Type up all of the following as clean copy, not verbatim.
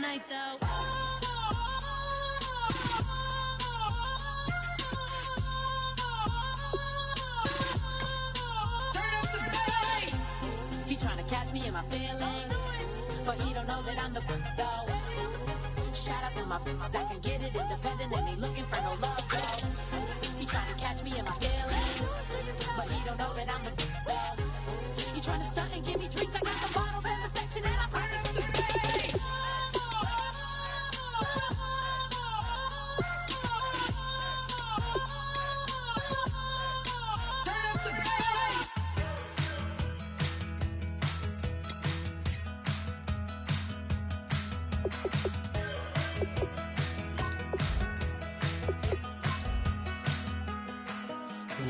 night, though. Turn up the bass. He trying to catch me in my feelings, but he don't know that I'm the though. Shout out to my that can get it independent and ain't looking for no love, though. He trying to catch me in my feelings, but he don't know that I'm the though. He trying to stunt and give me drinks. I got the bottles in the section and I promise the bass.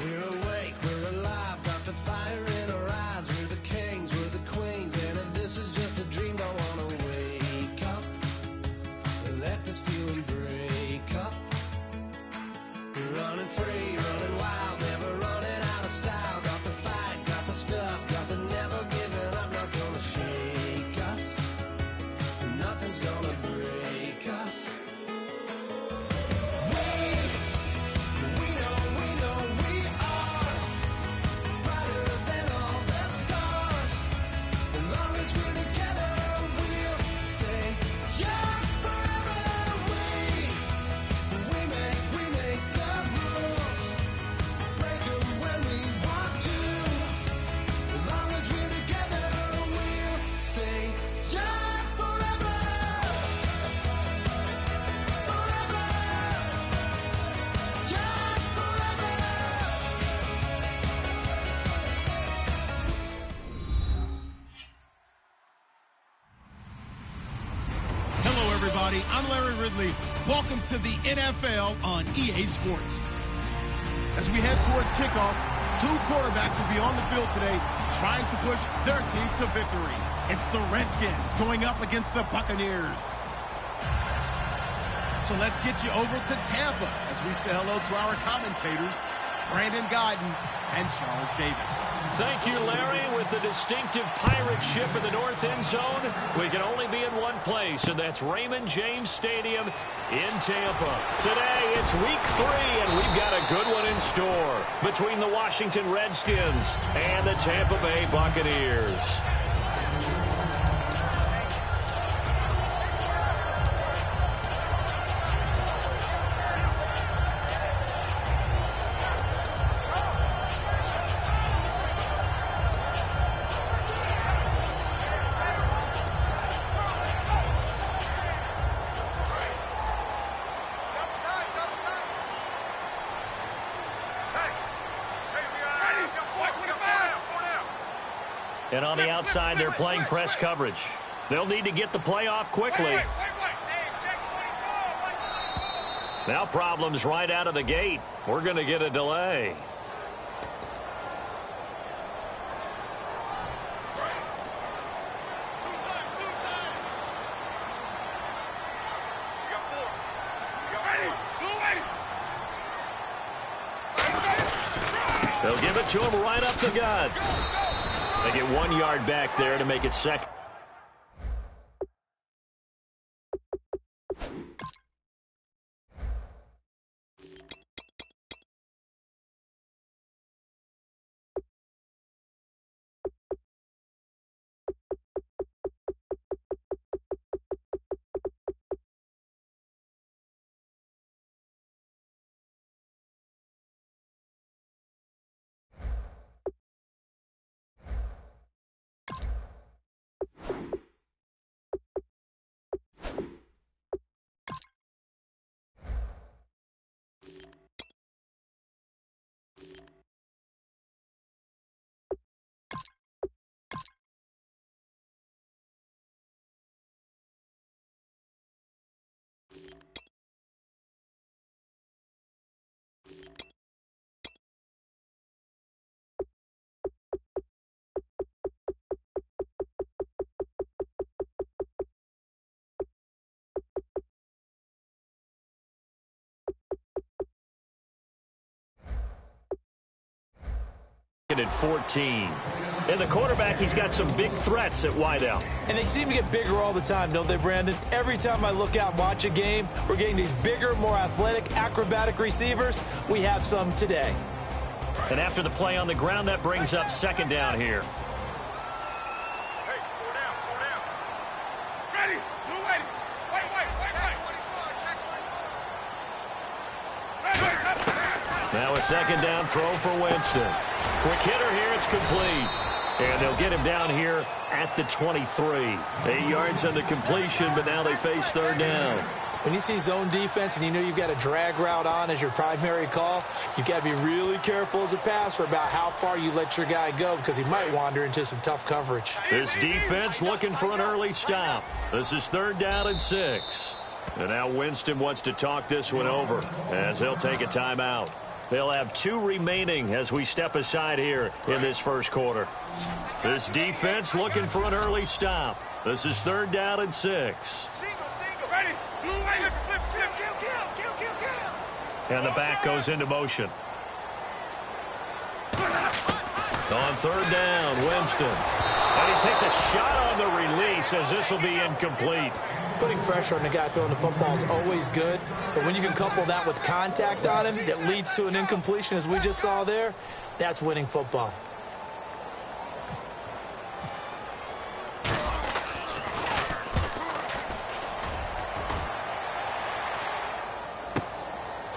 We're awake, we're alive, got the fire in our eyes. We're the kings, we're the queens, and if this is just a dream, don't wanna wake up and let this feeling break up. We're running free, running wild, never running out of style. Got the fight, got the stuff, got the never giving up. Not gonna shake us, nothing's gonna break us. Everybody, I'm Larry Ridley. Welcome to the NFL on EA Sports. As we head towards kickoff, two quarterbacks will be on the field today trying to push their team to victory. It's the Redskins going up against the Buccaneers. So let's get you over to Tampa as we say hello to our commentators, Brandon Godden and Charles Davis. Thank you, Larry. With the distinctive pirate ship in the north end zone, we can only be in one place, and that's Raymond James Stadium in Tampa. Today, it's week 3, and we've got a good one in store between the Washington Redskins and the Tampa Bay Buccaneers. And on the outside, they're playing press coverage. They'll need to get the play off quickly. Now problems right out of the gate. We're going to get a delay. They'll give it to him right up the gut. They get 1 yard back there to make it second. At 14. And the quarterback, he's got some big threats at wideout. And they seem to get bigger all the time, don't they, Brandon? Every time I look out and watch a game, we're getting these bigger, more athletic, acrobatic receivers. We have some today. And after the play on the ground, that brings up second down here. Hey, 4 down, 4 down. Ready, blue ready. Wait. Now a second down throw for Winston. Quick hitter here, it's complete. And they'll get him down here at the 23. 8 yards on the completion, but now they face third down. When you see zone defense and you know you've got a drag route on as your primary call, you've got to be really careful as a passer about how far you let your guy go because he might wander into some tough coverage. This defense looking for an early stop. This is third down and 6. And now Winston wants to talk this one over as he'll take a timeout. They'll have 2 remaining as we step aside here in this first quarter. This defense looking for an early stop. This is third down and 6. Ready, blue ready. Flip, kill. And the back goes into motion. On third down, Winston. And he takes a shot on the release as this will be incomplete. Putting pressure on the guy throwing the football is always good, but when you can couple that with contact on him that leads to an incompletion, as we just saw there, that's winning football.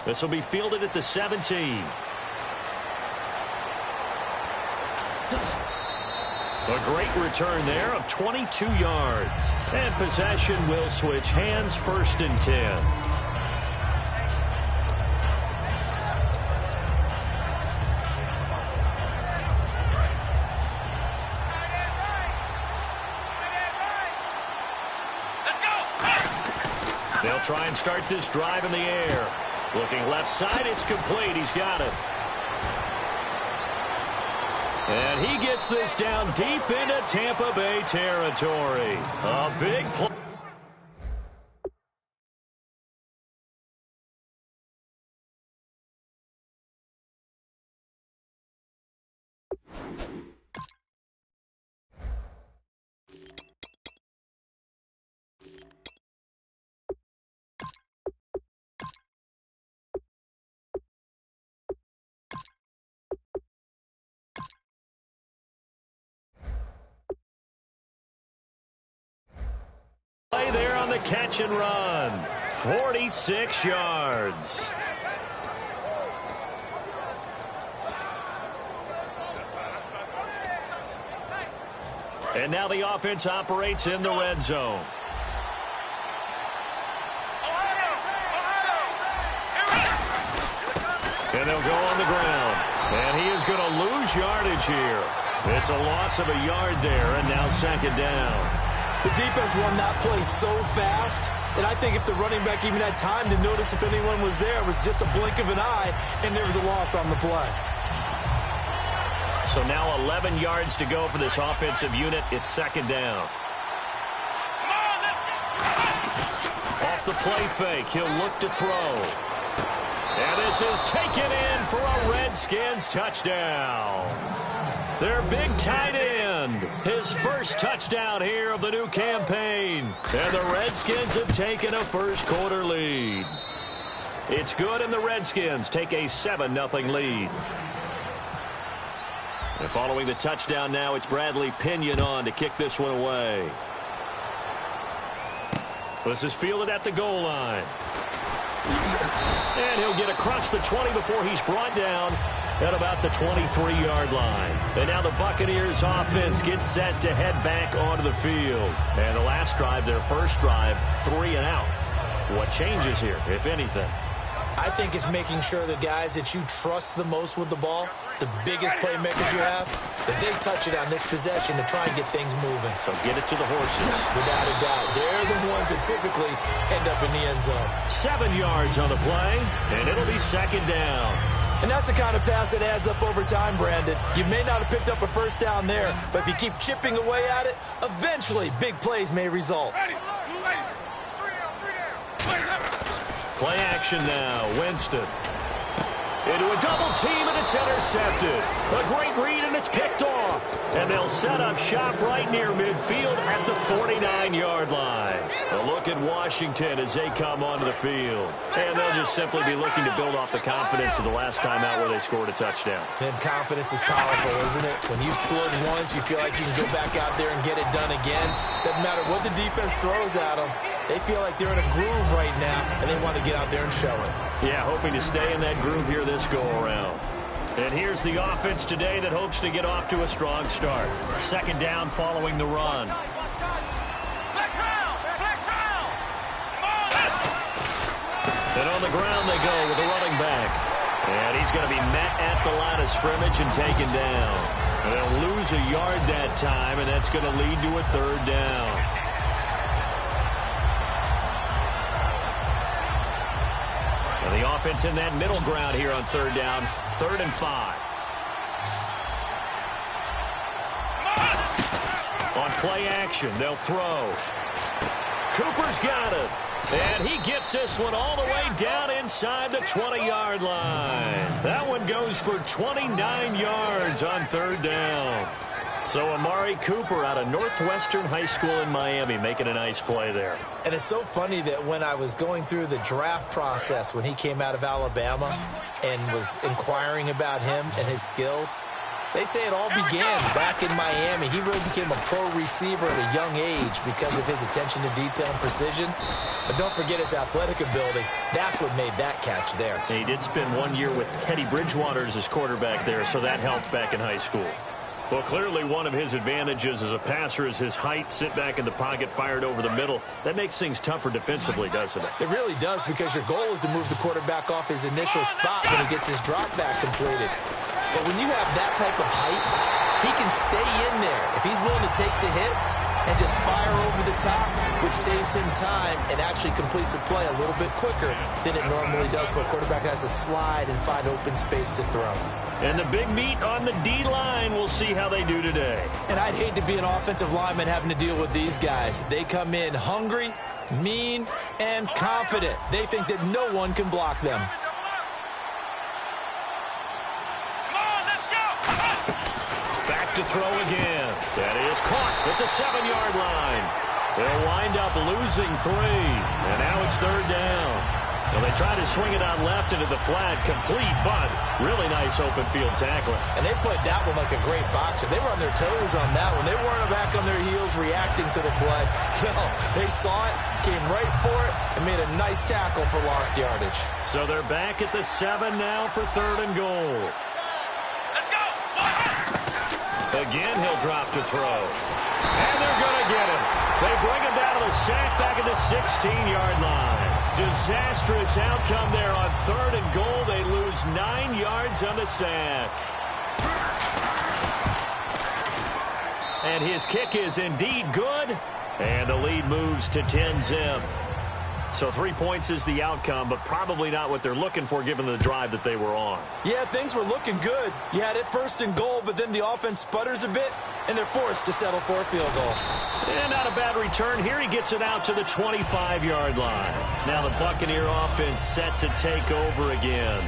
This will be fielded at the 17. A great return there of 22 yards. And possession will switch hands, first and 10. They'll try and start this drive in the air. Looking left side, it's complete. He's got it. And he gets this down deep into Tampa Bay territory. A big play. Play there on the catch and run. 46 yards. And now the offense operates in the red zone. And they'll go on the ground. And he is going to lose yardage here. It's a loss of a yard there, and now second down. The defense won that play so fast that I think if the running back even had time to notice if anyone was there, it was just a blink of an eye, and there was a loss on the play. So now 11 yards to go for this offensive unit. It's second down. Off the play fake, he'll look to throw. And this is taken in for a Redskins touchdown. Their big tight end, his first touchdown here of the new campaign. And the Redskins have taken a first quarter lead. It's good, and the Redskins take a 7-0 lead. And following the touchdown now, it's Bradley Pinion on to kick this one away. This is fielded at the goal line. And he'll get across the 20 before he's brought down at about the 23-yard line. And now the Buccaneers offense gets set to head back onto the field. And the last drive, their first drive, 3 and out. What changes here, if anything? I think it's making sure the guys that you trust the most with the ball, the biggest playmakers you have, that they touch it on this possession to try and get things moving. So get it to the horses. Without a doubt. They're the ones that typically end up in the end zone. 7 yards on the play, and it'll be second down. And that's the kind of pass that adds up over time, Brandon. You may not have picked up a first down there, but if you keep chipping away at it, eventually big plays may result. Play action now. Winston. Into a double team, and it's intercepted. A great read, and it's It's picked off. And they'll set up shop right near midfield at the 49-yard line. A look at Washington as they come onto the field. And they'll just simply be looking to build off the confidence of the last time out where they scored a touchdown. And confidence is powerful, isn't it? When you've scored once, you feel like you can go back out there and get it done again. Doesn't matter what the defense throws at them. They feel like they're in a groove right now, and they want to get out there and show it. Yeah, hoping to stay in that groove here this go-around. And here's the offense today that hopes to get off to a strong start. Second down following the run. And on the ground they go with a running back. And he's going to be met at the line of scrimmage and taken down. And they'll lose a yard that time, and that's going to lead to a third down. And the offense in that middle ground here on third down, 3rd and 5. On play action, they'll throw. Cooper's got it. And he gets this one all the way down inside the 20-yard line. That one goes for 29 yards on third down. So Amari Cooper out of Northwestern High School in Miami making a nice play there. And it's so funny that when I was going through the draft process when he came out of Alabama and was inquiring about him and his skills, they say it all began back in Miami. He really became a pro receiver at a young age because of his attention to detail and precision. But don't forget his athletic ability. That's what made that catch there. And he did spend 1 year with Teddy Bridgewater as his quarterback there, so that helped back in high school. Well, clearly one of his advantages as a passer is his height, sit back in the pocket, fired over the middle. That makes things tougher defensively, doesn't it? It really does, because your goal is to move the quarterback off his initial spot when he gets his drop back completed. But when you have that type of height, he can stay in there. If he's willing to take the hits and just fire over the top, which saves him time and actually completes a play a little bit quicker than it normally does for a quarterback that has to slide and find open space to throw. And the big meat on the D-line, we'll see how they do today. And I'd hate to be an offensive lineman having to deal with these guys. They come in hungry, mean, and confident. They think that no one can block them. Back to throw again. That is caught at the 7-yard line. They'll wind up losing 3. And now it's third down. Well, they try to swing it out left into the flat, complete, but really nice open field tackling. And they played that one like a great boxer. They were on their toes on that one. They weren't back on their heels reacting to the play. No, they saw it, came right for it, and made a nice tackle for lost yardage. So they're back at the 7 now for 3rd and goal. Again, he'll drop to throw. And they're going to get him. They bring him down to the sack back at the 16-yard line. Disastrous outcome there on 3rd and goal. They lose 9 yards on the sack. And his kick is indeed good. And the lead moves to 10-zip. So 3 points is the outcome, but probably not what they're looking for given the drive that they were on. Yeah, things were looking good. You had it 1st and goal, but then the offense sputters a bit, and they're forced to settle for a field goal. And not a bad return here. He gets it out to the 25-yard line. Now the Buccaneer offense set to take over again.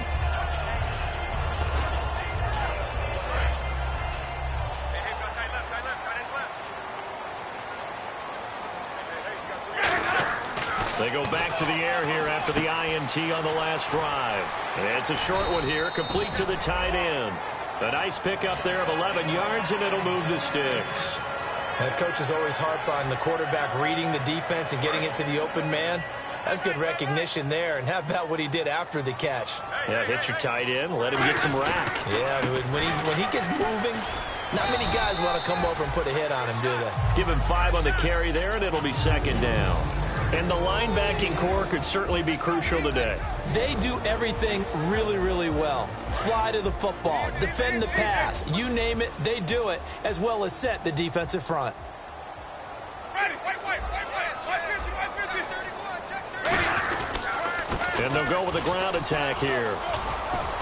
They go back to the air here after the INT on the last drive. And it's a short one here, complete to the tight end. A nice pickup there of 11 yards, and it'll move the sticks. And the coaches always harp on the quarterback reading the defense and getting it to the open man. That's good recognition there. And how about what he did after the catch? Yeah, hit your tight end, let him get some rack. Yeah, when he gets moving, not many guys want to come over and put a hit on him, do they? Give him 5 on the carry there, and it'll be 2nd down. And the linebacking core could certainly be crucial today. They do everything really, really well. Fly to the football, defend the pass, you name it, they do it, as well as set the defensive front. And they'll go with a ground attack here.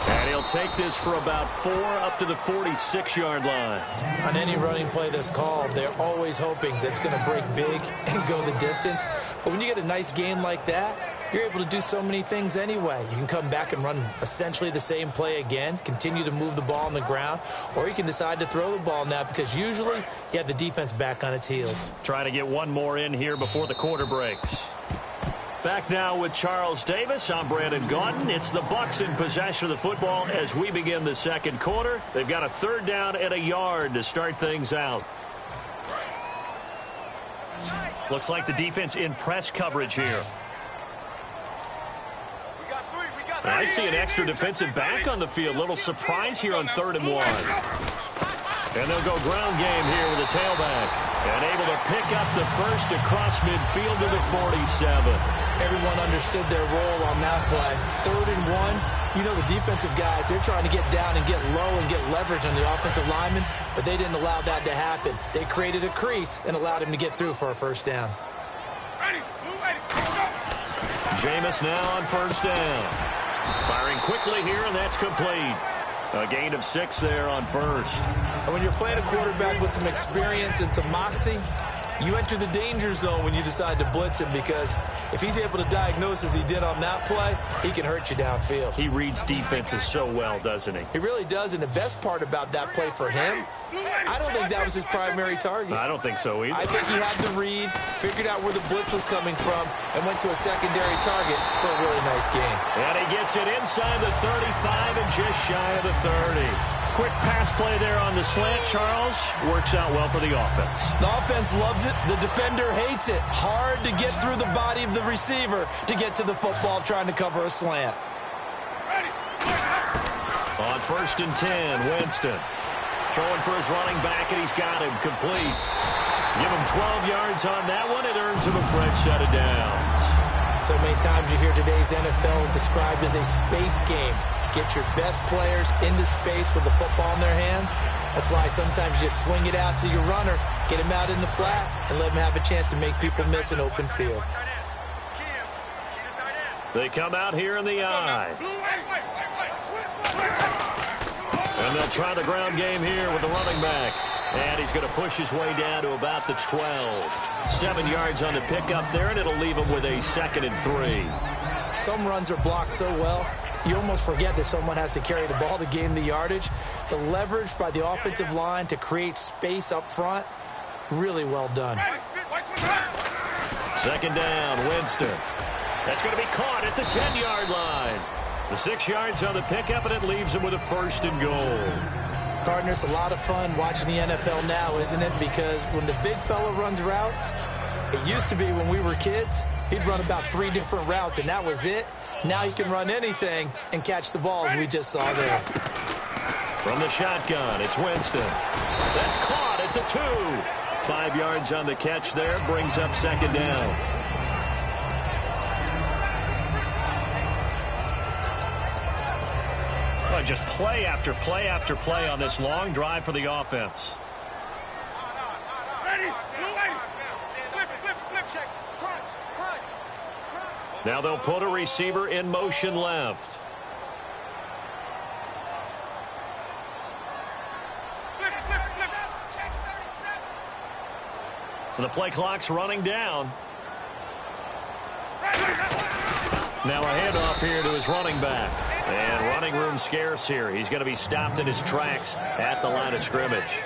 And he'll take this for about 4 up to the 46-yard line. On any running play that's called, they're always hoping that it's going to break big and go the distance. But when you get a nice game like that, you're able to do so many things anyway. You can come back and run essentially the same play again, continue to move the ball on the ground, or you can decide to throw the ball now because usually you have the defense back on its heels. Trying to get one more in here before the quarter breaks. Back now with Charles Davis. I'm Brandon Gaudin. It's the Bucs in possession of the football as we begin the second quarter. They've got a 3rd down and a yard to start things out. Looks like the defense in press coverage here. I see an extra defensive back on the field. Little surprise here on 3rd and 1. And they'll go ground game here with a tailback. And able to pick up the first across midfield to the 47. Everyone understood their role on that play. 3rd and 1. You know the defensive guys, they're trying to get down and get low and get leverage on the offensive lineman, but they didn't allow that to happen. They created a crease and allowed him to get through for a first down. Jameis now on 1st down. Firing quickly here, and that's complete. A gain of 6 there on 1st. And when you're playing a quarterback with some experience and some moxie, you enter the danger zone when you decide to blitz him, because if he's able to diagnose as he did on that play, he can hurt you downfield. He reads defenses so well, doesn't he? He really does, and the best part about that play for him, I don't think that was his primary target. I don't think so either. I think he had the read, figured out where the blitz was coming from, and went to a secondary target for a really nice game. And he gets it inside the 35 and just shy of the 30. Quick pass play there on the slant, Charles. Works out well for the offense. The offense loves it. The defender hates it. Hard to get through the body of the receiver to get to the football trying to cover a slant. On 1st and 10, Winston. Throwing for his running back, and he's got him complete. Give him 12 yards on that one. It earns him a fresh set of downs. So many times you hear today's NFL described as a space game. Get your best players into space with the football in their hands. That's why sometimes you just swing it out to your runner, get him out in the flat, and let him have a chance to make people miss an open field. They come out here in the eye. And they'll try the ground game here with the running back. And he's going to push his way down to about the 12. 7 yards on the pickup there, and it'll leave him with a 2nd and 3. Some runs are blocked so well, you almost forget that someone has to carry the ball to gain the yardage. The leverage by the offensive line to create space up front, really well done. 2nd down, Winston. That's going to be caught at the 10-yard line. The 6 yards on the pickup, and it leaves him with a 1st and goal. Partner, it's a lot of fun watching the NFL now, isn't it? Because when the big fella runs routes, it used to be when we were kids, he'd run about 3 different routes, and that was it. Now he can run anything and catch the ball, as we just saw there. From the shotgun, it's Winston. That's caught at the 2. 5 yards on the catch there, brings up 2nd down. Well, just play after play after play on this long drive for the offense. Now they'll put a receiver in motion left. The play clock's running down. Now a handoff here to his running back. And running room scarce here. He's going to be stopped in his tracks at the line of scrimmage.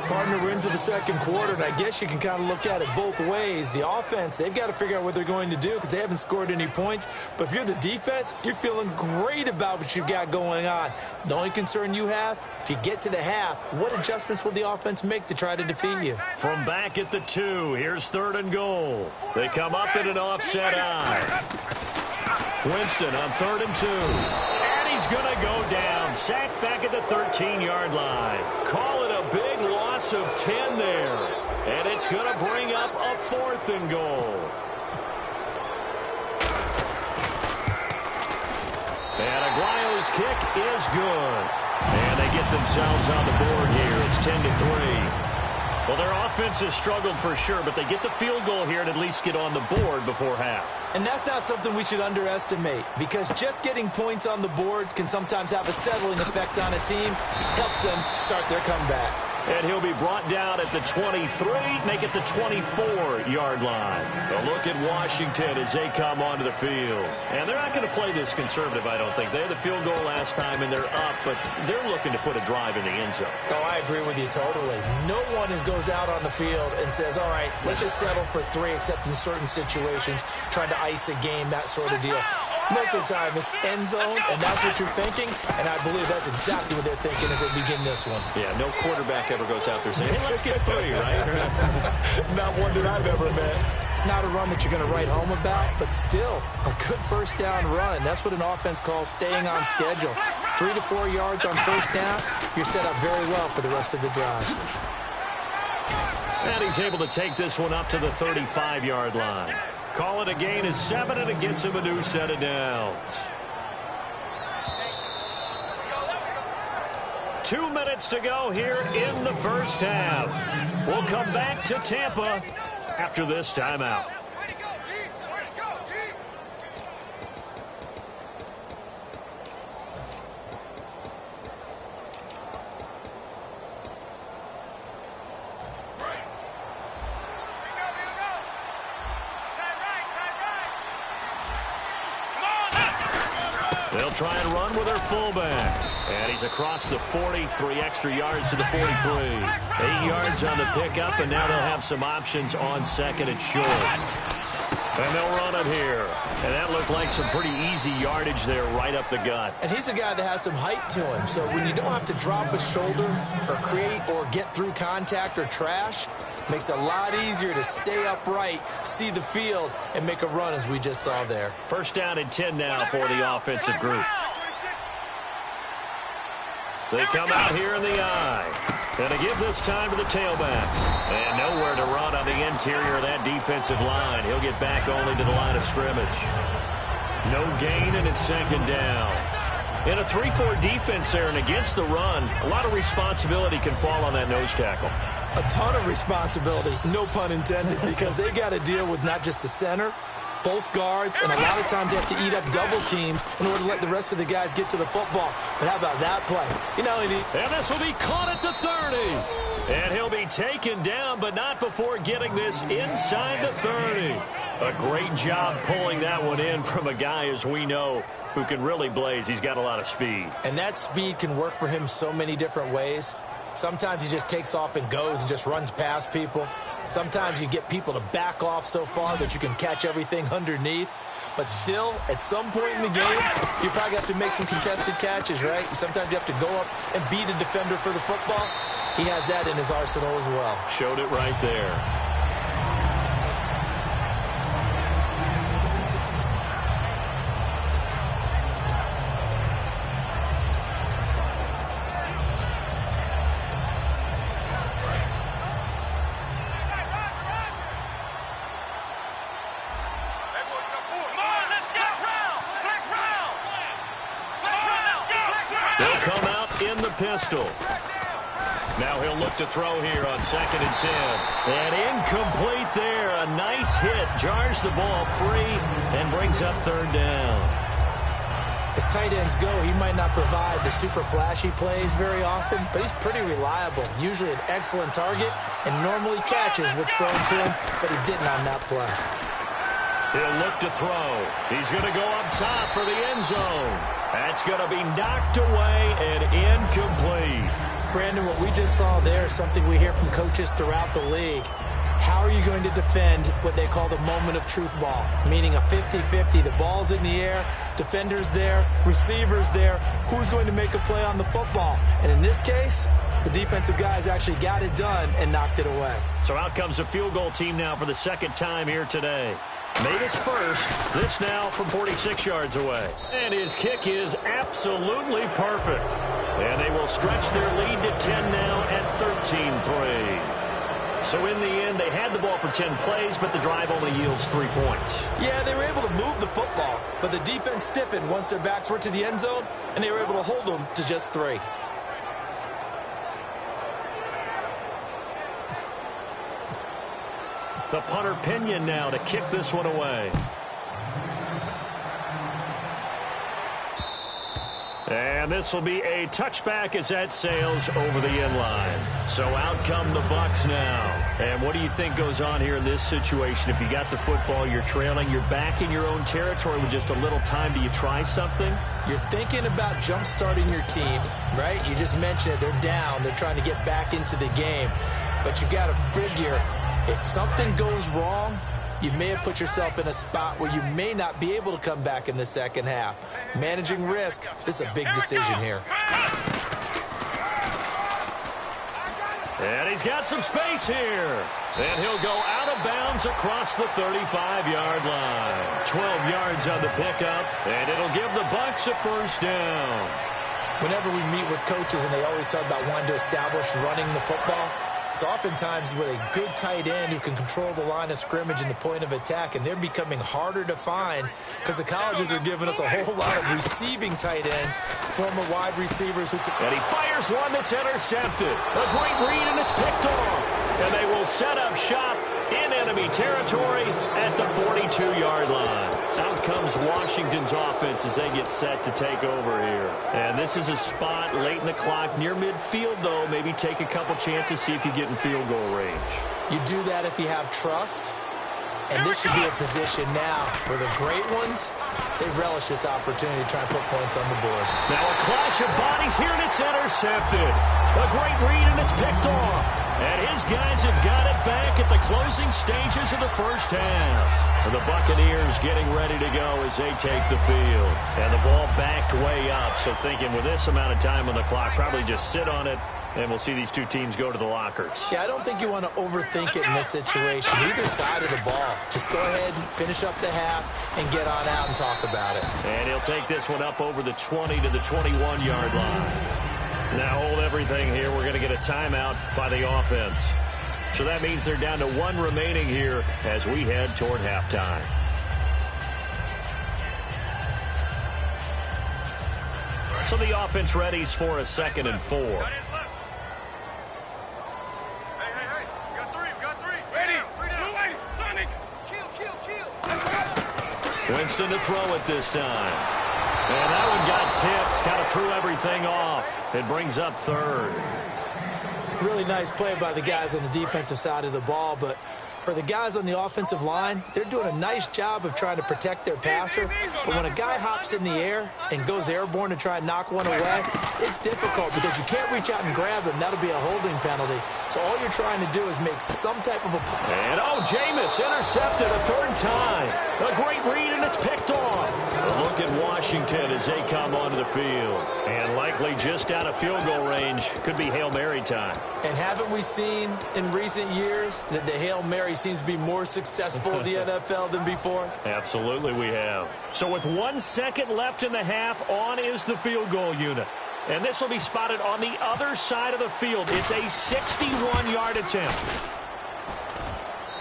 Partner, we're into the second quarter, and I guess you can kind of look at it both ways. The offense, they've got to figure out what they're going to do because they haven't scored any points. But if you're the defense, you're feeling great about what you've got going on. The only concern you have, if you get to the half, what adjustments will the offense make to try to defeat you? From back at the 2, here's 3rd and goal. They come up in an offset eye. Winston on 3rd and 2. And he's going to go down. Sacked back at the 13-yard line. Call it a big loss of 10 there. And it's going to bring up a 4th and goal. And Aguayo's kick is good. And they get themselves on the board here. It's 10-3. Well, their offense has struggled for sure, but they get the field goal here and at least get on the board before half. And that's not something we should underestimate, because just getting points on the board can sometimes have a settling effect on a team. Helps them start their comeback. And he'll be brought down at the 23, make it the 24-yard line. A look at Washington as they come onto the field. And they're not going to play this conservative, I don't think. They had the field goal last time, and they're up, but they're looking to put a drive in the end zone. Oh, I agree with you totally. No one goes out on the field and says, all right, let's just settle for 3, except in certain situations, trying to ice a game, that sort of deal. Most of the time, it's end zone, and that's what you're thinking, and I believe that's exactly what they're thinking as they begin this one. Yeah, no quarterback ever goes out there saying, hey, let's get 3, right? Not one that I've ever met. Not a run that you're going to write home about, but still a good first down run. That's what an offense calls staying on schedule. 3 to 4 yards on first down, you're set up very well for the rest of the drive. And he's able to take this one up to the 35-yard line. Call it a gain of 7, and it gets him a new set of downs. 2 minutes to go here in the first half. We'll come back to Tampa after this timeout. They'll try and run with their fullback. And he's across the 40, 3 extra yards to the 43. 8 yards on the pickup, and now they'll have some options on second and short. And they'll run it here. And that looked like some pretty easy yardage there right up the gut. And he's a guy that has some height to him. So when you don't have to drop a shoulder or create or get through contact or trash, makes it a lot easier to stay upright, see the field, and make a run as we just saw there. First down and 10 now for the offensive group. They come out here in the eye. And they give this time to the tailback. And nowhere to run on the interior of that defensive line. He'll get back only to the line of scrimmage. No gain, and it's second down. In a 3-4 defense there and against the run, a lot of responsibility can fall on that nose tackle. A ton of responsibility, no pun intended, because they got to deal with not just the center, both guards, and a lot of times they have to eat up double teams in order to let the rest of the guys get to the football. But how about that play? And this will be caught at the 30. And he'll be taken down, but not before getting this inside the 30. A great job pulling that one in from a guy, as we know, who can really blaze. He's got a lot of speed. And that speed can work for him so many different ways. Sometimes he just takes off and goes and just runs past people. Sometimes you get people to back off so far that you can catch everything underneath. But still, at some point in the game, you probably have to make some contested catches, right? Sometimes you have to go up and beat a defender for the football. He has that in his arsenal as well. Showed it right there. Pistol. Now he'll look to throw here on second and 10. And incomplete there. A nice hit. Jars the ball free and brings up third down. As tight ends go, he might not provide the super flashy plays very often, but he's pretty reliable. Usually an excellent target and normally catches what's thrown to him, but he didn't on that play. He'll look to throw. He's going to go up top for the end zone. That's going to be knocked away and incomplete. Brandon, what we just saw there is something we hear from coaches throughout the league. How are you going to defend what they call the moment of truth ball? Meaning a 50-50. The ball's in the air, defenders there, receivers there. Who's going to make a play on the football? And in this case, the defensive guys actually got it done and knocked it away. So out comes the field goal team now for the second time here today. Made his first. This now from 46 yards away. And his kick is absolutely perfect. And they will stretch their lead to 10 now at 13-3. So in the end, they had the ball for 10 plays, but the drive only yields 3 points. Yeah, they were able to move the football, but the defense stiffened once their backs were to the end zone, and they were able to hold them to just 3. The punter Pinion now to kick this one away. And this will be a touchback as that sails over the inline. So out come the Bucs now. And what do you think goes on here in this situation? If you got the football, you're trailing, you're back in your own territory with just a little time. Do you try something? You're thinking about jump-starting your team, right? You just mentioned it. They're down. They're trying to get back into the game. But you got to figure if something goes wrong, you may have put yourself in a spot where you may not be able to come back in the second half. Managing risk, this is a big decision here. And he's got some space here. And he'll go out of bounds across the 35-yard line. 12 yards on the pickup, and it'll give the Bucs a first down. Whenever we meet with coaches and they always talk about wanting to establish running the football, it's oftentimes with a good tight end who can control the line of scrimmage and the point of attack, and they're becoming harder to find because the colleges are giving us a whole lot of receiving tight ends, former wide receivers who can... And he fires one that's intercepted. A great read, and it's picked off. And they will set up shop in enemy territory at the 42-yard line. Out comes Washington's offense as they get set to take over here. And this is a spot late in the clock near midfield, though. Maybe take a couple chances, see if you get in field goal range. You do that if you have trust. And this should be a position now where the great ones, they relish this opportunity to try and put points on the board. Now a clash of bodies here, and it's intercepted. A great read, and it's picked off. And his guys have got it back at the closing stages of the first half. The Buccaneers getting ready to go as they take the field. And the ball backed way up, so thinking with this amount of time on the clock, probably just sit on it, and we'll see these two teams go to the lockers. Yeah, I don't think you want to overthink it in this situation. Either side of the ball. Just go ahead and finish up the half and get on out and talk about it. And he'll take this one up over the 20 to the 21-yard line. Now hold everything here. We're going to get a timeout by the offense. So that means they're down to one remaining here as we head toward halftime. So the offense readies for a 2nd and 4. Winston to throw it this time. And that one got tipped, kind of threw everything off. It brings up 3rd. Really nice play by the guys on the defensive side of the ball, but for the guys on the offensive line, they're doing a nice job of trying to protect their passer. But when a guy hops in the air and goes airborne to try and knock one away, it's difficult because you can't reach out and grab him. That'll be a holding penalty. So all you're trying to do is make some type of a... And Jameis intercepted a 3rd time. A great read, and it's picked off. A look at Washington as they come onto the field. And likely just out of field goal range. Could be Hail Mary time. And haven't we seen in recent years that the Hail Mary seems to be more successful in the NFL than before? Absolutely we have. So with 1 second left in the half, on is the field goal unit. And this will be spotted on the other side of the field. It's a 61-yard attempt.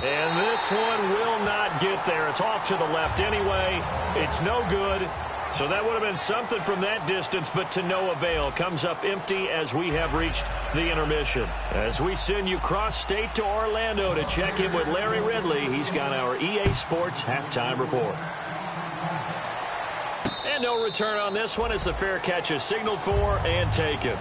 And this one will not get there. It's off to the left anyway. It's no good. So that would have been something from that distance, but to no avail. Comes up empty as we have reached the intermission. As we send you cross-state to Orlando to check in with Larry Ridley. He's got our EA Sports halftime report. And no return on this one as the fair catch is signaled for and taken.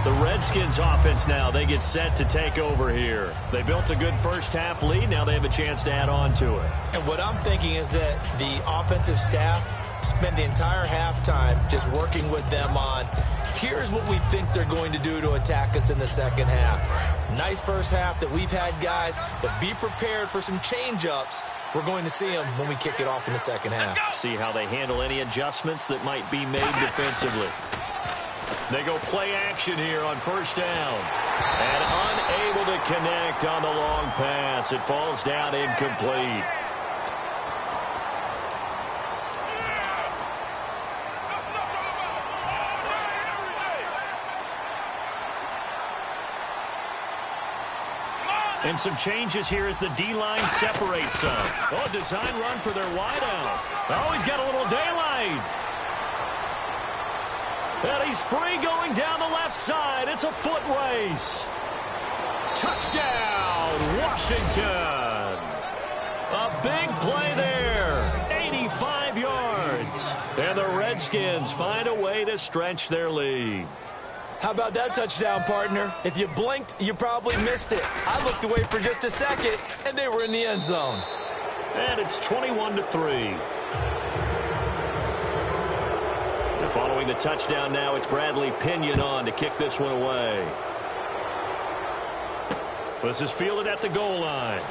The Redskins offense now, they get set to take over here. They built a good first half lead. Now they have a chance to add on to it. And what I'm thinking is that the offensive staff spend the entire halftime just working with them on, here's what we think they're going to do to attack us in the second half. Nice first half that we've had, guys, but be prepared for some change-ups. We're going to see them when we kick it off in the second half. See how they handle any adjustments that might be made defensively. They go play action here on first down. And unable to connect on the long pass. It falls down incomplete. And some changes here as the D-line separates some. Oh, design run for their wideout. Oh, he's got a little daylight. And he's free going down the left side. It's a foot race. Touchdown, Washington. A big play there. 85 yards. And the Redskins Redskins find a way to stretch their lead. How about that touchdown, partner? If you blinked, you probably missed it. I looked away for just a second, and they were in the end zone. And it's 21-3. And following the touchdown now, it's Bradley Pinion on to kick this one away. This is fielded at the goal line.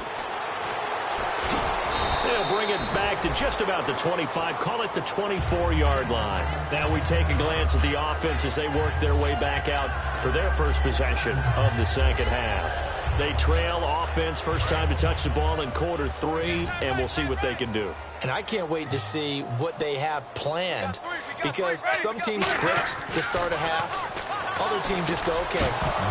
They'll bring it back to just about the 25, call it the 24-yard line. Now we take a glance at the offense as they work their way back out for their first possession of the second half. They trail offense, first time to touch the ball in quarter 3, and we'll see what they can do. And I can't wait to see what they have planned, because some teams script to start a half. Other teams just go, okay,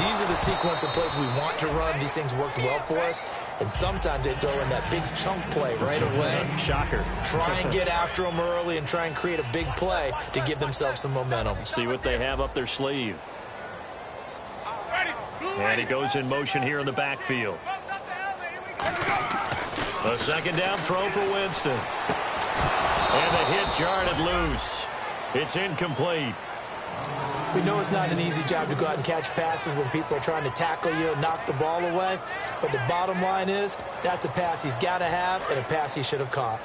these are the sequence of plays we want to run. These things worked well for us. And sometimes they throw in that big chunk play right away. Shocker. Try and get after them early and try and create a big play to give themselves some momentum. See what they have up their sleeve. And he goes in motion here in the backfield. A second down throw for Winston. And the hit jarred it loose. It's incomplete. We know it's not an easy job to go out and catch passes when people are trying to tackle you and knock the ball away. But the bottom line is, that's a pass he's got to have and a pass he should have caught.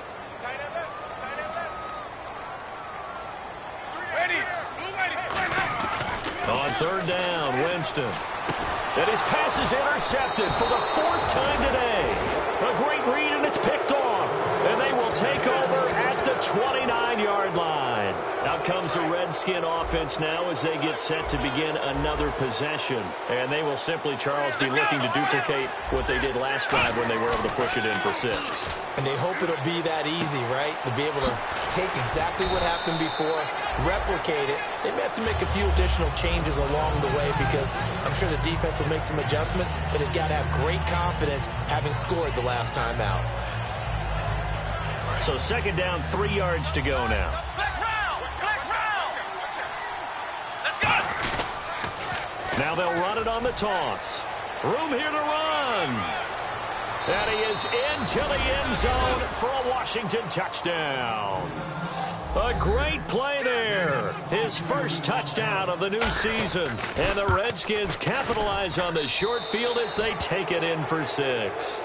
On third down, Winston. And his pass is intercepted for the 4th time today. A great read, and it's picked off. And they will take over at the 29-yard line. Out comes the Redskin offense now as they get set to begin another possession. And they will simply, Charles, be looking to duplicate what they did last drive when they were able to push it in for 6. And they hope it'll be that easy, right? To be able to take exactly what happened before, replicate it. They may have to make a few additional changes along the way because I'm sure the defense will make some adjustments, but they've got to have great confidence having scored the last time out. So second down, 3 yards to go now. Now they'll run it on the toss. Room here to run. And he is into the end zone for a Washington touchdown. A great play there. His first touchdown of the new season. And the Redskins capitalize on the short field as they take it in for 6.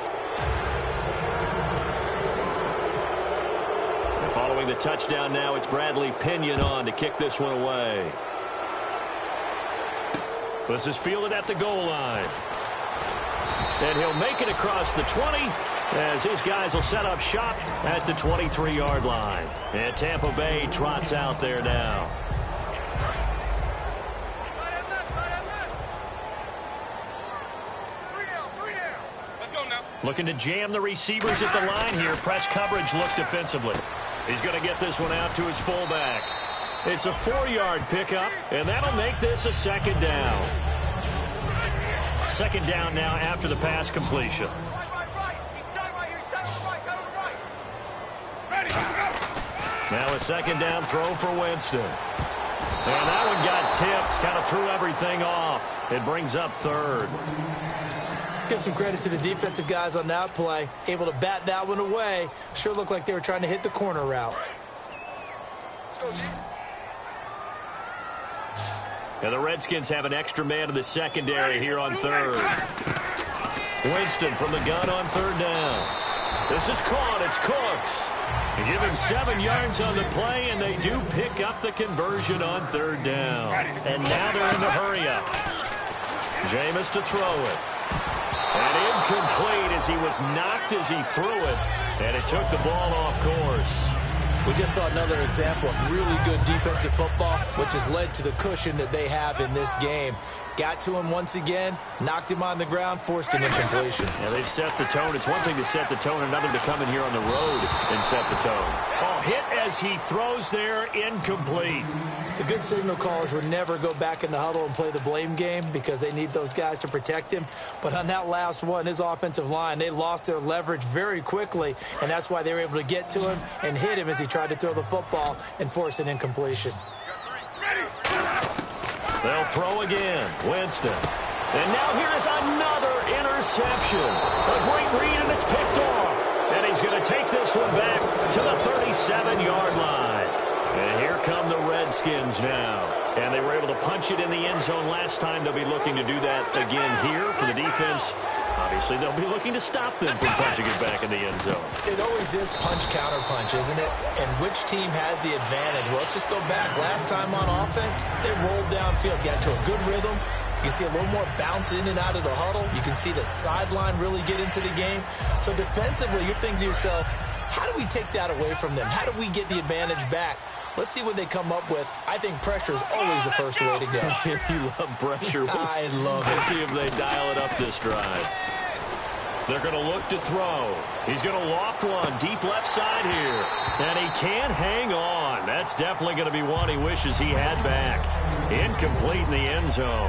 And following the touchdown now, it's Bradley Pinion on to kick this one away. This is fielded at the goal line. And he'll make it across the 20 as his guys will set up shop at the 23-yard line. And Tampa Bay trots out there now. Looking to jam the receivers at the line here. Press coverage look defensively. He's going to get this one out to his fullback. It's a 4-yard pickup, and that'll make this a second down. Second down now after the pass completion. Now a second down throw for Winston. And that one got tipped, kind of threw everything off. It brings up third. Let's give some credit to the defensive guys on that play. Able to bat that one away. Sure looked like they were trying to hit the corner route. And the Redskins have an extra man in the secondary here on third. Winston from the gun on third down. This is caught. It's Cooks. They give him 7 yards on the play, and they do pick up the conversion on third down. And now they're in the hurry-up. Jameis to throw it. And incomplete as he was knocked as he threw it. And it took the ball off course. We just saw another example of really good defensive football, which has led to the cushion that they have in this game. Got to him once again, knocked him on the ground, forced an incompletion. Yeah, they've set the tone. It's one thing to set the tone, another to come in here on the road and set the tone. Oh, hit as he throws there, incomplete. The good signal callers would never go back in the huddle and play the blame game because they need those guys to protect him. But on that last one, his offensive line, they lost their leverage very quickly, and that's why they were able to get to him and hit him as he tried to throw the football and force an incompletion. They'll throw again. Winston. And now here is another interception. A great read, and it's picked off. And he's going to take this one back to the 37-yard line. And here come the Redskins now. And they were able to punch it in the end zone last time. They'll be looking to do that again here for the defense. Obviously, they'll be looking to stop them from punching it back in the end zone. It always is punch-counter-punch, isn't it? And which team has the advantage? Well, let's just go back. Last time on offense, they rolled downfield, got to a good rhythm. You can see a little more bounce in and out of the huddle. You can see the sideline really get into the game. So defensively, you're thinking to yourself, how do we take that away from them? How do we get the advantage back? Let's see what they come up with. I think pressure is always the first way to go. You love pressure. I love it. Let's see if they dial it up this drive. They're going to look to throw. He's going to loft one deep left side here. And he can't hang on. That's definitely going to be one he wishes he had back. Incomplete in the end zone.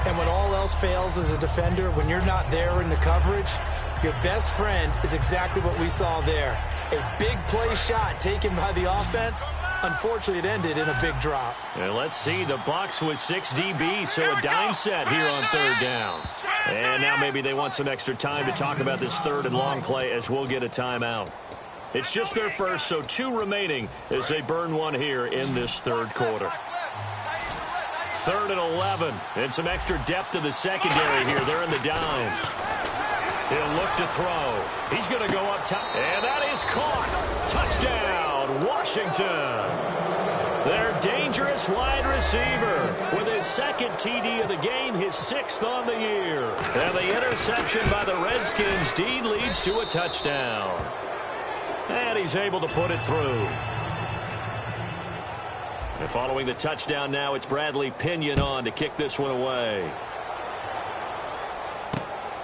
And when all else fails as a defender, when you're not there in the coverage, your best friend is exactly what we saw there. A big play shot taken by the offense. Unfortunately, it ended in a big drop. And let's see, the Bucs with 6 DBs, so a dime set here on third down. And now maybe they want some extra time to talk about this third and long play as we'll get a timeout. It's just their first, so 2 remaining as they burn one here in this third quarter. 3rd and 11, and some extra depth to the secondary here. They're in the dime. He'll look to throw. He's going to go up top, and that is caught. Touchdown, Washington. Their dangerous wide receiver with his 2nd TD of the game, his 6th on the year. And the interception by the Redskins deed leads to a touchdown. And he's able to put it through. And following the touchdown now, it's Bradley Pinion on to kick this one away.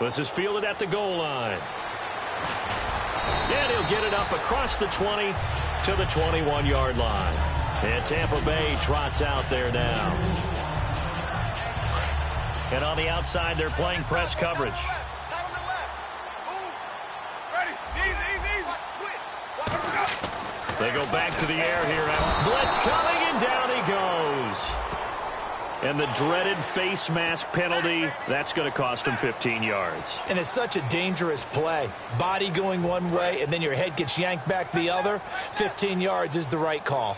This is fielded at the goal line. And he'll get it up across the 20 to the 21-yard line. And Tampa Bay trots out there now. And on the outside, they're playing press coverage. They go back to the air here. Blitz coming, and down he goes. And the dreaded face mask penalty, that's going to cost him 15 yards. And it's such a dangerous play. Body going one way, and then your head gets yanked back the other. 15 yards is the right call.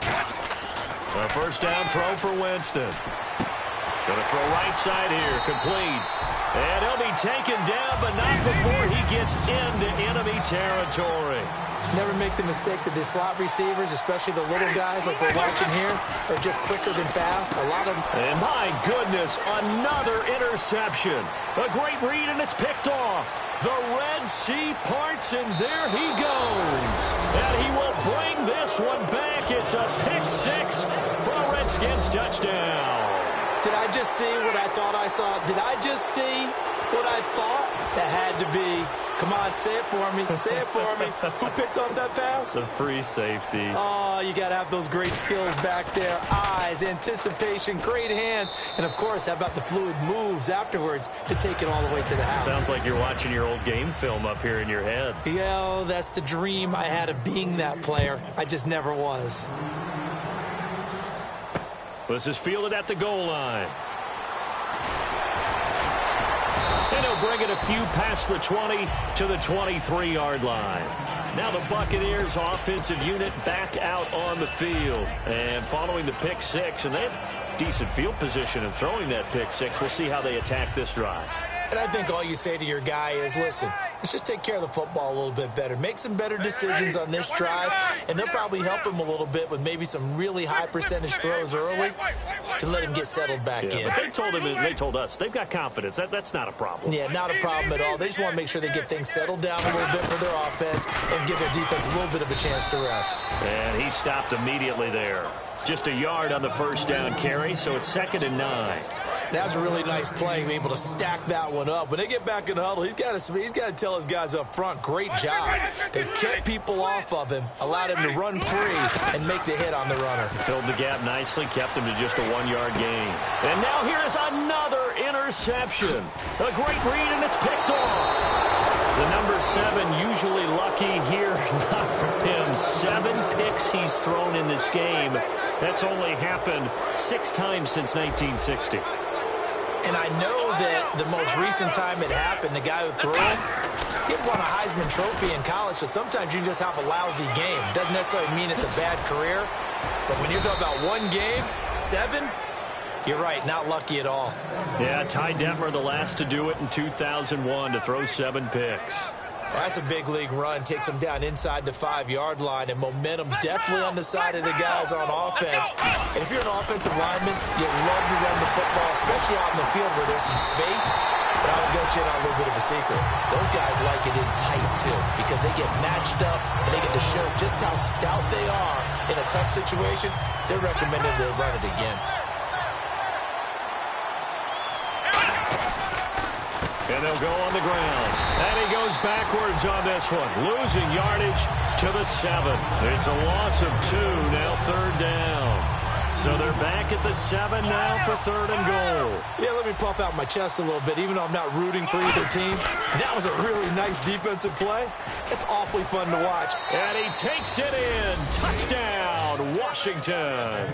A first down throw for Winston. Going to throw right side here, complete. And he'll be taken down, but not before he gets into enemy territory. Never make the mistake that the slot receivers, especially the little guys like we're watching here, are just quicker than fast. A lot of them. And my goodness, another interception. A great read, and it's picked off. The Red Sea parts, and there he goes. And he will bring this one back. It's a pick 6 for a Redskins touchdown. Did I just see what I thought I saw? Did I just see what I thought? That had to be. Come on, say it for me. Say it for me. Who picked up that pass? The free safety. Oh, you got to have those great skills back there. Eyes, anticipation, great hands. And, of course, how about the fluid moves afterwards to take it all the way to the house? Sounds like you're watching your old game film up here in your head. Yeah, that's the dream I had of being that player. I just never was. This is fielded at the goal line. And he'll bring it a few past the 20 to the 23-yard line. Now the Buccaneers offensive unit back out on the field. And following the pick 6, and they have decent field position in throwing that pick 6. We'll see how they attack this drive. And I think all you say to your guy is, listen, let's just take care of the football a little bit better. Make some better decisions on this drive, and they'll probably help him a little bit with maybe some really high percentage throws early to let him get settled back in. But they told him, and they told us, they've got confidence. That's not a problem. Yeah, not a problem at all. They just want to make sure they get things settled down a little bit for their offense and give their defense a little bit of a chance to rest. And he stopped immediately there. Just a yard on the first down carry, so it's 2nd and 9. That's a really nice play, being able to stack that one up. When they get back in the huddle, he's got to tell his guys up front, great job. They kept people off of him, allowed him to run free and make the hit on the runner. Filled the gap nicely, kept him to just a 1-yard gain. And now here is another interception. A great read, and it's picked off. The number 7 usually lucky here, not for him. 7 picks he's thrown in this game. That's only happened 6 times since 1960. And I know that the most recent time it happened, the guy who threw him, He won a Heisman Trophy in college, so sometimes you just have a lousy game. Doesn't necessarily mean it's a bad career. But when you're talking about one game, 7, you're right, not lucky at all. Yeah, Ty Detmer the last to do it in 2001 to throw 7 picks. That's a big league run. Takes him down inside the 5-yard line, and momentum definitely on the side of the guys on offense. And if you're an offensive lineman, you love to run the football, especially out in the field where there's some space. But I would go check out a little bit of a secret. Those guys like it in tight, too, because they get matched up, and they get to show just how stout they are in a tough situation. They're recommended to run it again. And they'll go on the ground. And he goes backwards on this one. Losing yardage to the 7. It's a loss of 2. Now 3rd down. So they're back at the 7 now for 3rd and goal. Yeah, let me puff out my chest a little bit, even though I'm not rooting for either team. That was a really nice defensive play. It's awfully fun to watch. And he takes it in. Touchdown, Washington.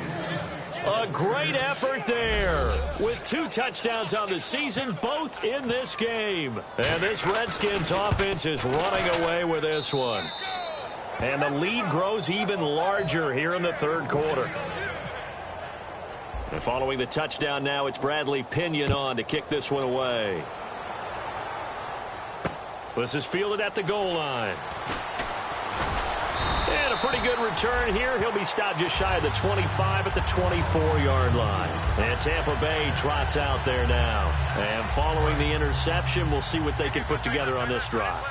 A great effort there with 2 touchdowns on the season, both in this game. And this Redskins offense is running away with this one. And the lead grows even larger here in the 3rd quarter. And following the touchdown now, it's Bradley Pinion on to kick this one away. This is fielded at the goal line. And a pretty good return here. He'll be stopped just shy of the 25 at the 24-yard line. And Tampa Bay trots out there now. And following the interception, we'll see what they can put together on this drive.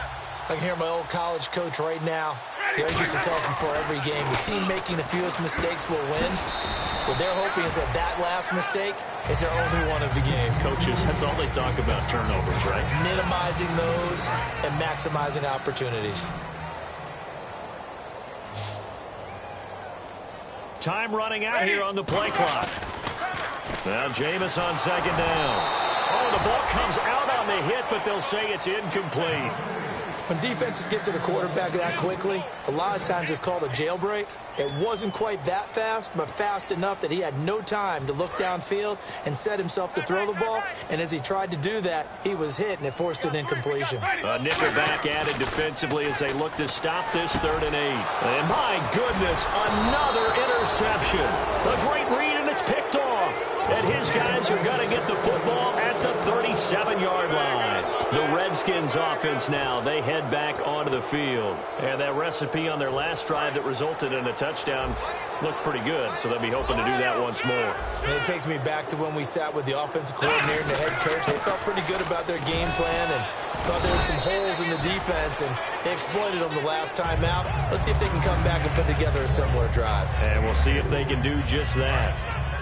I can hear my old college coach right now. He always used to tell us before every game, the team making the fewest mistakes will win. What they're hoping is that last mistake is their only one of the game. Coaches, that's all they talk about, turnovers, right? Minimizing those and maximizing opportunities. Time running out here on the play clock. Now Jameis on 2nd down. Oh, the ball comes out on the hit, but they'll say it's incomplete. When defenses get to the quarterback that quickly, a lot of times it's called a jailbreak. It wasn't quite that fast, but fast enough that he had no time to look downfield and set himself to throw the ball. And as he tried to do that, he was hit, and it forced an incompletion. A nickelback added defensively as they look to stop this 3rd and 8. And my goodness, another interception. A great read, and it's picked off. And his guys are going to get the football at the 37-yard line. The Redskins offense now, they head back onto the field. And that recipe on their last drive that resulted in a touchdown looks pretty good, so they'll be hoping to do that once more. And it takes me back to when we sat with the offensive coordinator and the head coach. They felt pretty good about their game plan and thought there were some holes in the defense, and they exploited them the last time out. Let's see if they can come back and put together a similar drive. And we'll see if they can do just that.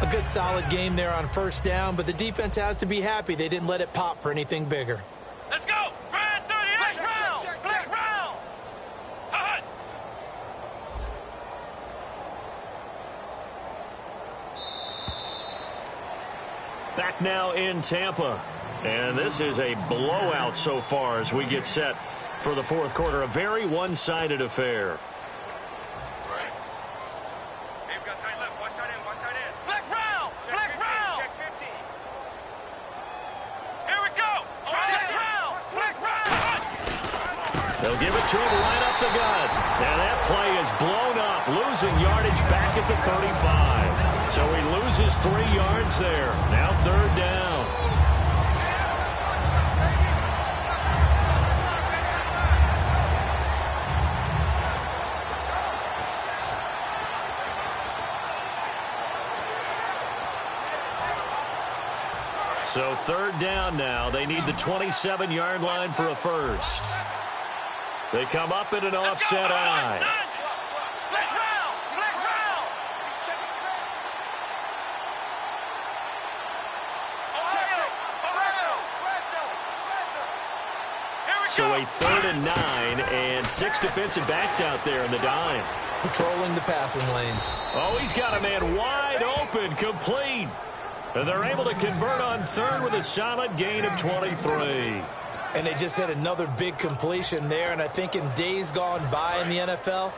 A good solid game there on 1st down, but the defense has to be happy they didn't let it pop for anything bigger. Let's go! Grind 38 round! Flex round! Hut! Back now in Tampa. And this is a blowout so far as we get set for the 4th quarter. A very one-sided affair. They'll give it to him right up the gut. And that play is blown up, losing yardage back at the 35. So he loses 3 yards there. Now 3rd down. So 3rd down now. They need the 27-yard line for a first. They come up in an offset eye. So a 3rd and 9, and 6 defensive backs out there in the dime. Patrolling the passing lanes. Oh, he's got a man wide open, complete. And they're able to convert on 3rd with a solid gain of 23. And they just had another big completion there. And I think in days gone by in the NFL,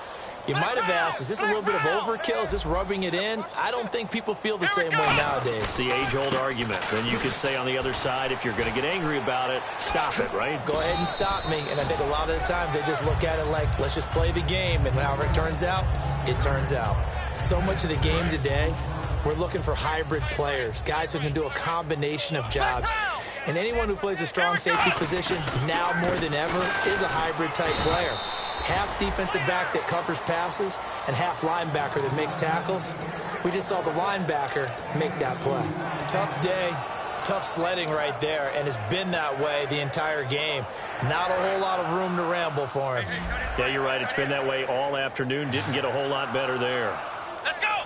You might have asked, is this a little bit of overkill? Is this rubbing it in? I don't think people feel the same way nowadays. It's the age-old argument. Then you could say on the other side, if you're going to get angry about it, stop it, right? Go ahead and stop me. And I think a lot of the times they just look at it like, let's just play the game. And however it turns out, it turns out. So much of the game today, we're looking for hybrid players, guys who can do a combination of jobs. And anyone who plays a strong safety position, now more than ever, is a hybrid-type player. Half defensive back that covers passes and half linebacker that makes tackles. We just saw the linebacker make that play. Tough day, tough sledding right there, and it's been that way the entire game. Not a whole lot of room to ramble for him. Yeah, you're right. It's been that way all afternoon. Didn't get a whole lot better there. Let's go!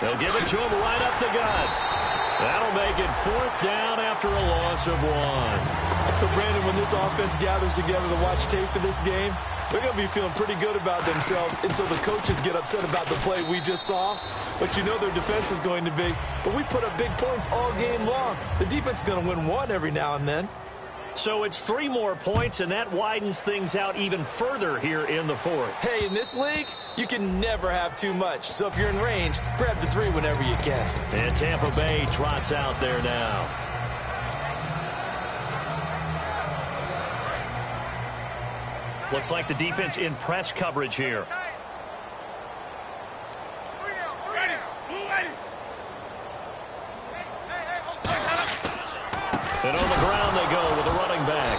They'll give it to him right up the gut. That'll make it 4th down after a loss of 1. So, Brandon, when this offense gathers together to watch tape for this game, they're going to be feeling pretty good about themselves until the coaches get upset about the play we just saw. But you know their defense is going to be. But we put up big points all game long. The defense is going to win one every now and then. So it's 3 more points, and that widens things out even further here in the 4th. Hey, in this league, you can never have too much. So if you're in range, grab the 3 whenever you can. And Tampa Bay trots out there now. Looks like the defense in press coverage here. And on the ground they go with a running back.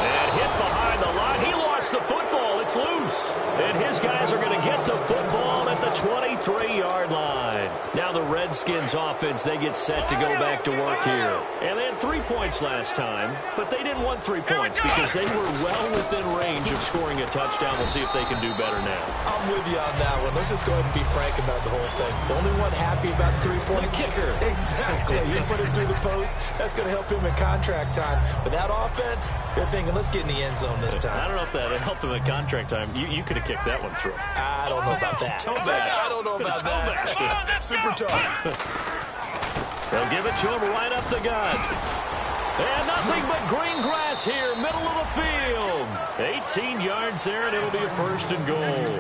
And hit behind the line. He lost the football. It's loose. And his guys are going to get the football at the 23-yard line. Now the Redskins offense, they get set to go back to work here. And they had 3 points last time, but they didn't want 3 points because they were well within range of scoring a touchdown. We'll see if they can do better now. I'm with you on that one. Let's just go ahead and be frank about the whole thing. The only one happy about the 3-point kicker. Exactly. He put it through the post. That's going to help him in contract time. But that offense, they're thinking, let's get in the end zone this time. I don't know if that helped them at contract time. You could have kicked that one through. I don't know about that. I don't know about that. Super tough. They'll give it to him right up the gut. And nothing but green grass here, middle of the field. 18 yards there, and it'll be a 1st and goal.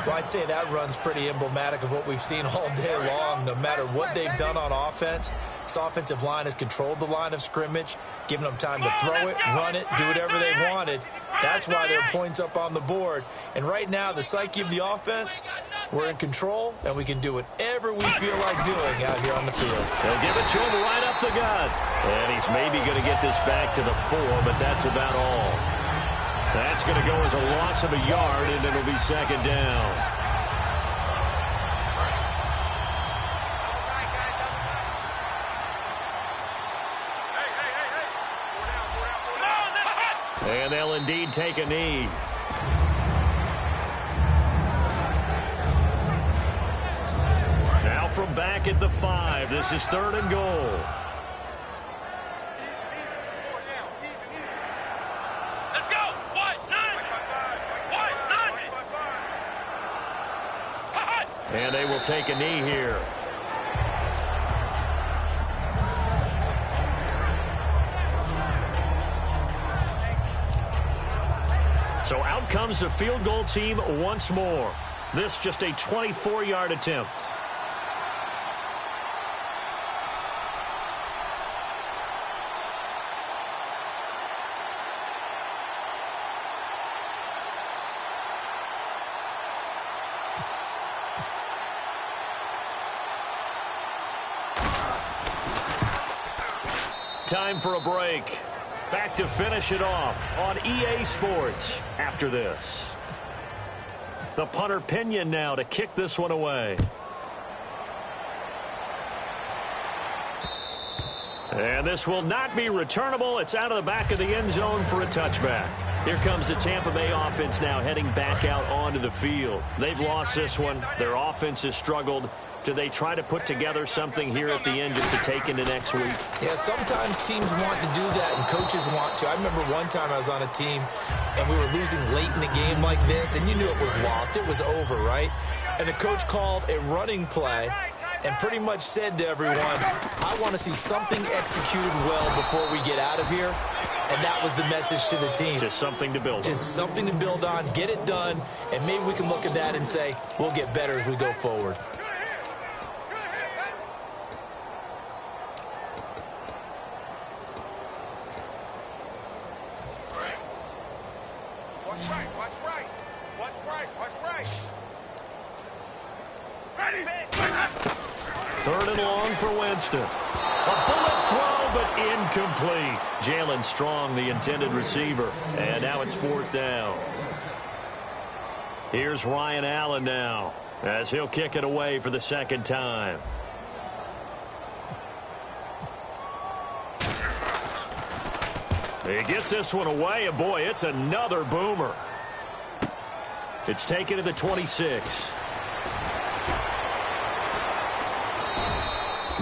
Well, I'd say that run's pretty emblematic of what we've seen all day long. No matter what they've done on offense, this offensive line has controlled the line of scrimmage, given them time to throw it, run it, do whatever they wanted. That's why there are points up on the board. And right now, the psyche of the offense, we're in control, and we can do whatever we feel like doing out here on the field. They'll give it to him right up the gut. And he's maybe going to get this back to the 4, but that's about all. That's going to go as a loss of a yard, and it'll be 2nd down. And they'll indeed take a knee. Now from back at the 5, this is 3rd and goal. Let's go! And they will take a knee here. So out comes the field goal team once more. This just a 24-yard attempt. Time for a break. Back to finish it off on EA Sports after this. The punter Pinion now to kick this one away. And this will not be returnable. It's out of the back of the end zone for a touchback. Here comes the Tampa Bay offense now heading back out onto the field. They've lost this one. Their offense has struggled. Do they try to put together something here at the end just to take into next week? Yeah, sometimes teams want to do that and coaches want to. I remember one time I was on a team and we were losing late in the game like this, and you knew it was lost. It was over, right? And the coach called a running play and pretty much said to everyone, I want to see something executed well before we get out of here. and that was the message to the team. Just something to build on. Just something to build on, get it done, and maybe we can look at that and say, we'll get better as we go forward. Watch right, watch right. Watch right, watch right. Ready. 3rd and long for Winston. A bullet throw, but incomplete. Jalen Strong, the intended receiver. And now it's 4th down. Here's Ryan Allen now, as he'll kick it away for the 2nd time. He gets this one away, and boy, it's another boomer. It's taken to the 26.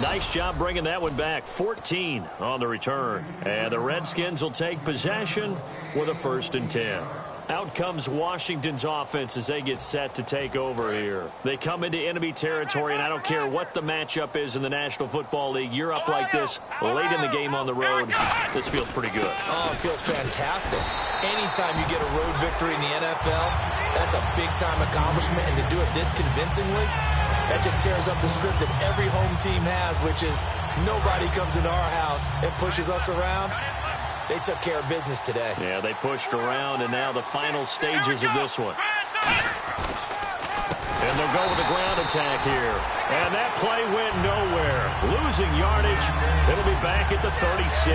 Nice job bringing that one back. 14 on the return. And the Redskins will take possession with a 1st and 10. Out comes Washington's offense as they get set to take over here. They come into enemy territory, and I don't care what the matchup is in the National Football League. You're up like this late in the game on the road. This feels pretty good. Oh, it feels fantastic. Anytime you get a road victory in the NFL, that's a big-time accomplishment, and to do it this convincingly, that just tears up the script that every home team has, which is nobody comes into our house and pushes us around. They took care of business today. Yeah, they pushed around, and now the final stages of this one. And they'll go with the ground attack here. And that play went nowhere. Losing yardage. It'll be back at the 36.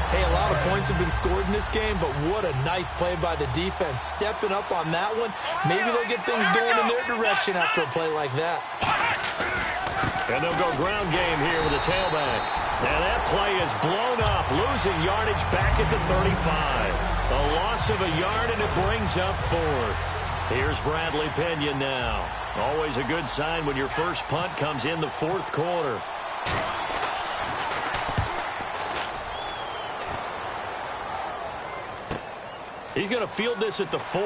Hey, a lot of points have been scored in this game, but what a nice play by the defense. Stepping up on that one. Maybe they'll get things going in their direction after a play like that. And they'll go ground game here with a tailback. And that play is blown up, losing yardage back at the 35. A loss of a yard, and it brings up 4th. Here's Bradley Pinion now. Always a good sign when your first punt comes in the 4th quarter. He's going to field this at the 4.